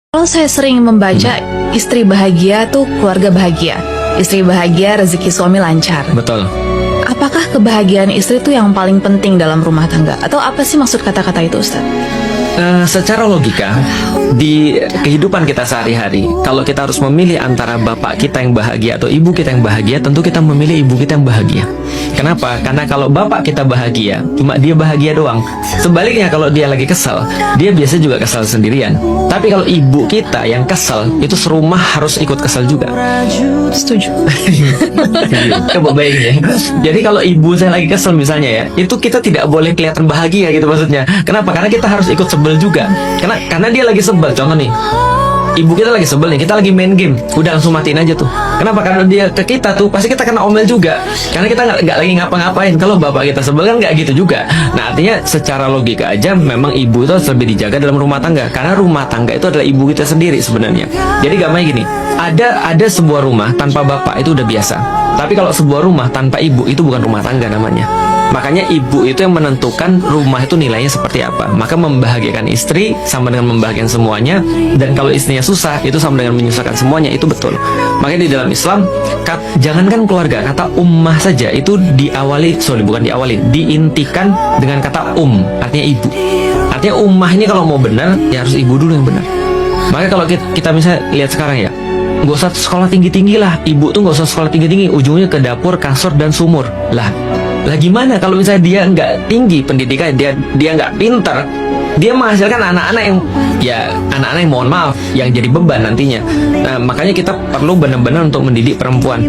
Kalau saya sering membaca istri bahagia tuh keluarga bahagia, istri bahagia rezeki suami lancar. Betul. Apakah kebahagiaan istri itu yang paling penting dalam rumah tangga? Atau apa sih maksud kata-kata itu, Ustaz? Secara logika, di kehidupan kita sehari-hari, kalau kita harus memilih antara bapak kita yang bahagia atau ibu kita yang bahagia, tentu kita memilih ibu kita yang bahagia. Kenapa? Karena kalau bapak kita bahagia, cuma dia bahagia doang. Sebaliknya kalau dia lagi kesal, dia biasa juga kesal sendirian. Tapi kalau ibu kita yang kesal, itu serumah harus ikut kesal juga. Setuju. Coba bayangin ya. Jadi kalau ibu saya lagi kesel misalnya ya, itu kita tidak boleh kelihatan bahagia gitu maksudnya. Kenapa? Karena kita harus ikut sebel juga. Karena dia lagi sebel. Contoh nih, ibu kita lagi sebel nih, kita lagi main game, udah langsung matiin aja tuh. Kenapa? Karena dia ke kita tuh pasti kita kena omel juga. Karena kita nggak lagi ngapa-ngapain. Kalau bapak kita sebel kan nggak gitu juga. Nah artinya secara logika aja memang ibu itu harus lebih dijaga dalam rumah tangga. Karena rumah tangga itu adalah ibu kita sendiri sebenarnya. Jadi gampangnya gini, ada sebuah rumah tanpa bapak itu udah biasa. Tapi kalau sebuah rumah tanpa ibu itu bukan rumah tangga namanya. Makanya ibu itu yang menentukan rumah itu nilainya seperti apa. Maka membahagiakan istri sama dengan membahagiakan semuanya. Dan kalau istrinya susah, itu sama dengan menyusahkan semuanya. Itu betul. Makanya di dalam Islam, jangankan keluarga, kata ummah saja itu diintikan dengan kata artinya ibu. Artinya ummah ini kalau mau benar, ya harus ibu dulu yang benar. Makanya kalau kita misalnya lihat sekarang ya, nggak usah sekolah tinggi-tinggi lah. Ibu tuh nggak usah sekolah tinggi-tinggi, ujungnya ke dapur, kasur, dan sumur. Lah gimana kalau misalnya dia nggak tinggi pendidikan, dia nggak pintar, dia menghasilkan anak-anak yang mohon maaf yang jadi beban nantinya. Nah makanya kita perlu benar-benar untuk mendidik perempuan.